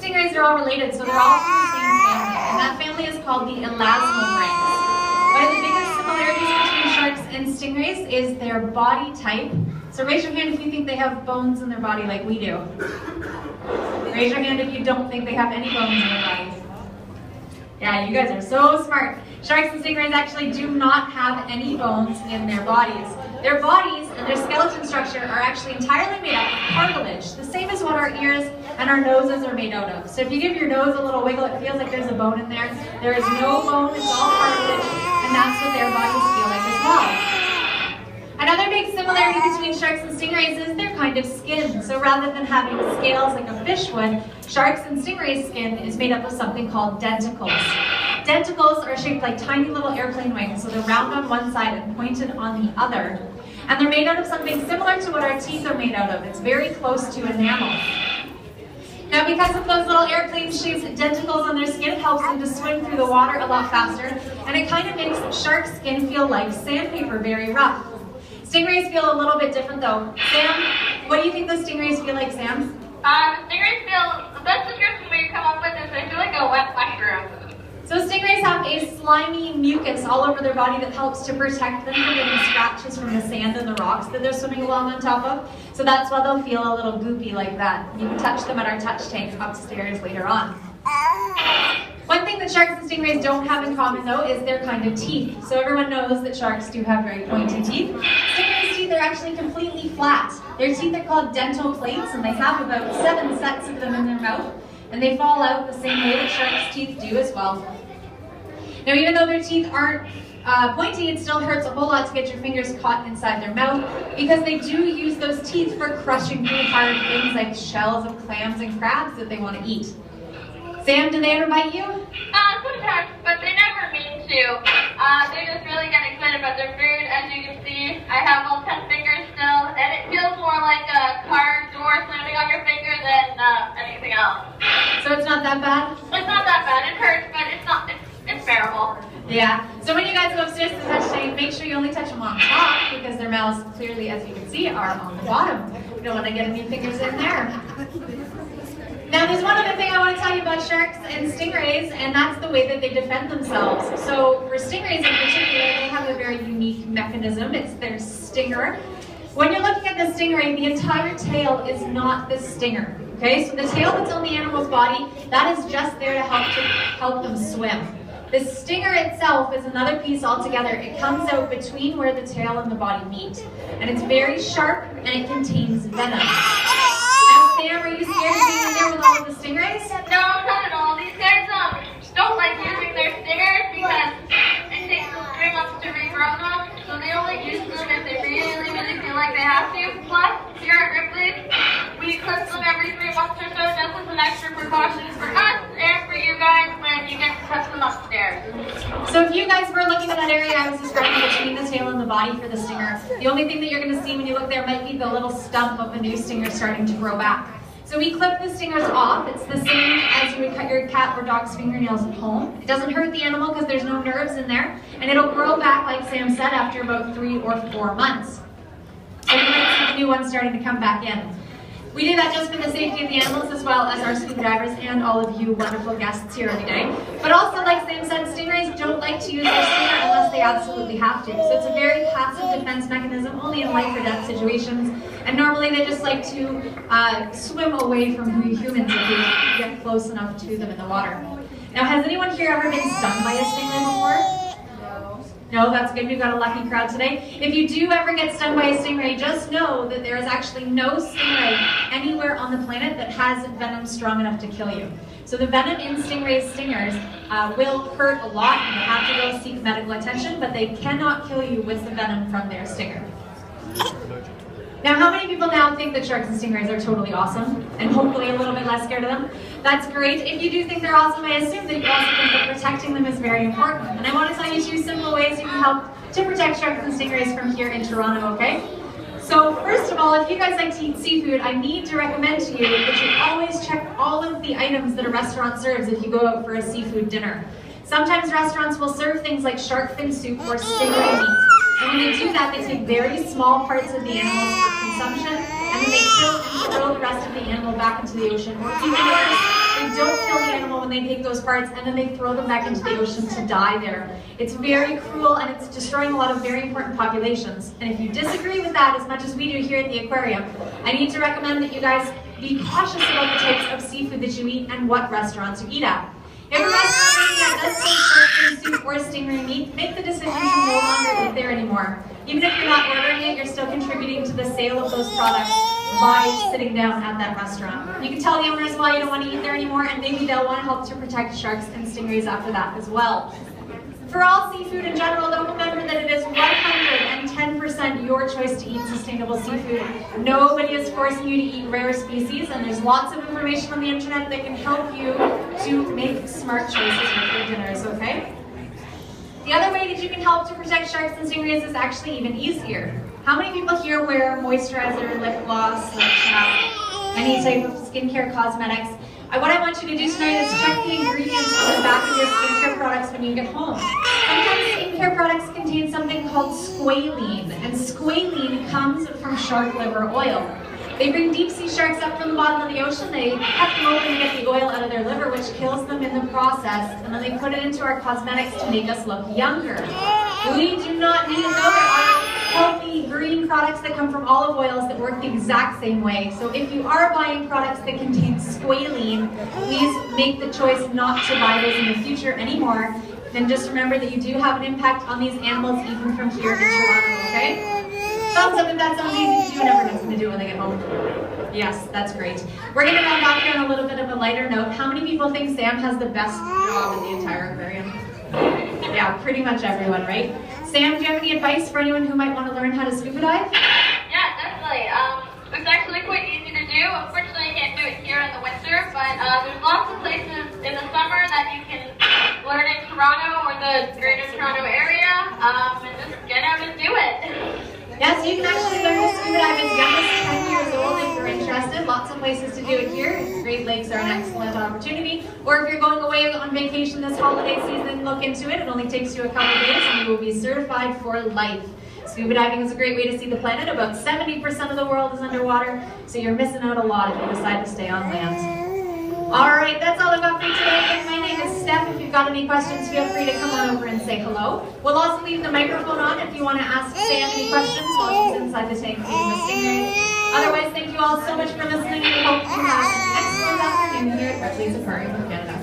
stingrays are all related, so they're all from the same family, and that family is called the elasmobranchs. One of the biggest similarities between sharks and stingrays is their body type. So raise your hand if you think they have bones in their body like we do. Raise your hand if you don't think they have any bones in their bodies. Yeah, you guys are so smart. Sharks and stingrays actually do not have any bones in their bodies. Their bodies and their skeleton structure are actually entirely made up of cartilage, the same as what our ears and our noses are made out of. So if you give your nose a little wiggle, it feels like there's a bone in there. There is no bone, it's all cartilage, and that's what their bodies feel like as well. Another big similarity between sharks and stingrays is their kind of skin. So rather than having scales like a fish would, sharks and stingrays' skin is made up of something called denticles. Denticles are shaped like tiny little airplane wings, so they're round on one side and pointed on the other. And they're made out of something similar to what our teeth are made out of. It's very close to enamel. Now, because of those little airplane-shaped denticles on their skin, it helps them to swim through the water a lot faster, and it kind of makes shark skin feel like sandpaper, very rough. Stingrays feel a little bit different though. Sam, what do you think those stingrays feel like, Sam? Stingrays feel, the best description we come up with is they feel like a wet mushroom. So stingrays have a slimy mucus all over their body that helps to protect them from getting scratches from the sand and the rocks that they're swimming along on top of. So that's why they'll feel a little goopy like that. You can touch them at our touch tank upstairs later on. One thing that sharks and stingrays don't have in common though is their kind of teeth. So everyone knows that sharks do have very pointy teeth. Stingrays' teeth are actually completely flat. Their teeth are called dental plates, and they have about 7 sets of them in their mouth. And they fall out the same way that sharks' teeth do as well. Now, even though their teeth aren't pointy, it still hurts a whole lot to get your fingers caught inside their mouth, because they do use those teeth for crushing through hard things like shells of clams and crabs that they want to eat. Sam, do they ever bite you? Sometimes, but they never mean to. They just really get excited about their food. As you can see, I have all 10 fingers still, and it feels more like a car door slamming on your finger than anything else. So it's not that bad? It's not that bad. It hurts, but it's bearable. Yeah. So when you guys go upstairs to the touch tank, make sure you only touch them on top, because their mouths clearly, as you can see, are on the bottom. You don't want to get any fingers in there. Now, there's one other thing I want to tell you about sharks and stingrays, and that's the way that they defend themselves. So for stingrays in particular, they have a very unique mechanism. It's their stinger. When you're looking at the stingray, the entire tail is not the stinger. Okay, so the tail that's on the animal's body, that is just there to help them swim. The stinger itself is another piece altogether. It comes out between where the tail and the body meet. And it's very sharp, and it contains venom. Now, Sam, are you scared of being in there with all of the stingrays? No, not at all. These guys don't like using their stingers because it takes them 3 months to regrow them. So they only use them if they really, really feel like they have to. Plus, here at Ripley's, we clip them every 3 months or so just as an extra precaution for us and for you guys when you get to touch them upstairs. So if you guys were looking at that area I was describing between the tail and the body for the stinger, the only thing that you're going to see when you look there might be the little stump of a new stinger starting to grow back. So we clip the stingers off. It's the same as you would cut your cat or dog's fingernails at home. It doesn't hurt the animal because there's no nerves in there, and it'll grow back, like Sam said, after about 3 or 4 months. So you might see the new one starting to come back in. We do that just for the safety of the animals as well as our scuba divers and all of you wonderful guests here every day. But also, like Sam said, stingrays don't like to use their stinger unless they absolutely have to. So it's a very passive defense mechanism, only in life or death situations. And normally they just like to swim away from humans if we get close enough to them in the water. Now, has anyone here ever been stung by a stingray before? No, that's good. We've got a lucky crowd today. If you do ever get stung by a stingray, just know that there is actually no stingray anywhere on the planet that has venom strong enough to kill you. So the venom in stingray's stingers will hurt a lot, and you have to go seek medical attention, but they cannot kill you with the venom from their stinger. Now, how many people now think that sharks and stingrays are totally awesome, and hopefully a little bit less scared of them? That's great. If you do think they're awesome, I assume that you also think that protecting them is very important. And I want to tell you 2 simple ways you can help to protect sharks and stingrays from here in Toronto, okay? So first of all, if you guys like to eat seafood, I need to recommend to you that you always check all of the items that a restaurant serves if you go out for a seafood dinner. Sometimes restaurants will serve things like shark fin soup or stingray meat. And when they do that, they take very small parts of the animals for consumption, and then they kill and throw the rest of the animal back into the ocean, or even worse, They don't kill the animal when they take those parts, and then they throw them back into the ocean to die there. It's very cruel, and it's destroying a lot of very important populations. And if you disagree with that as much as we do here at the aquarium, I need to recommend that you guys be cautious about the types of seafood that you eat and what restaurants you eat at. If a restaurant that does serve shark fin soup or stingray meat, make the decision to no longer eat there anymore. Even if you're not ordering it, you're still contributing to the sale of those products by sitting down at that restaurant. You can tell the owners why you don't want to eat there anymore, and maybe they'll want to help to protect sharks and stingrays after that as well. For all seafood in general, though, remember that it is 110% your choice to eat sustainable seafood. Nobody is forcing you to eat rare species, and there's lots of information on the internet that can help you to make smart choices with your dinners, okay? The other way that you can help to protect sharks and stingrays is actually even easier. How many people here wear moisturizer, lip gloss, any type of skincare cosmetics? What I want you to do tonight is check the ingredients on the back of your skincare products when you get home. Sometimes skincare products contain something called squalene, and squalene comes from shark liver oil. They bring deep sea sharks up from the bottom of the ocean, they cut them open to get the oil out of their liver, which kills them in the process, and then they put it into our cosmetics to make us look younger. We do not need to know there are healthy green products that come from olive oils that work the exact same way. So if you are buying products that contain squalene, please make the choice not to buy those in the future anymore. And just remember that you do have an impact on these animals even from here in Toronto, okay? Thumbs up if that sounds easy to do and everyone has to do when they get home. Yes, that's great. We're going to round off here on a little bit of a lighter note. How many people think Sam has the best job in the entire aquarium? Yeah, pretty much everyone, right? Sam, do you have any advice for anyone who might want to learn how to scuba dive? Yeah, definitely. It's actually quite easy to do. Unfortunately, you can't do it here in the winter, but there's lots of places in the summer that you can learn in Toronto or the greater Toronto area, and just get out and do it. Yes, you can actually learn to scuba dive as young as 10 years old if you're interested. Lots of places to do it here. Great Lakes are an excellent opportunity. Or if you're going away on vacation this holiday season, look into it. It only takes you a couple of days and you will be certified for life. Scuba diving is a great way to see the planet. About 70% of the world is underwater, so you're missing out a lot if you decide to stay on land. Alright, that's all I've got for you today. My name is Steph. If you've got any questions, feel free to come on over and say hello. We'll also leave the microphone on if you want to ask Sam any questions while she's inside the tank feeding the stingrays. Otherwise, thank you all so much for listening, and we hope you have an excellent afternoon here at Ripley's Aquarium of Canada.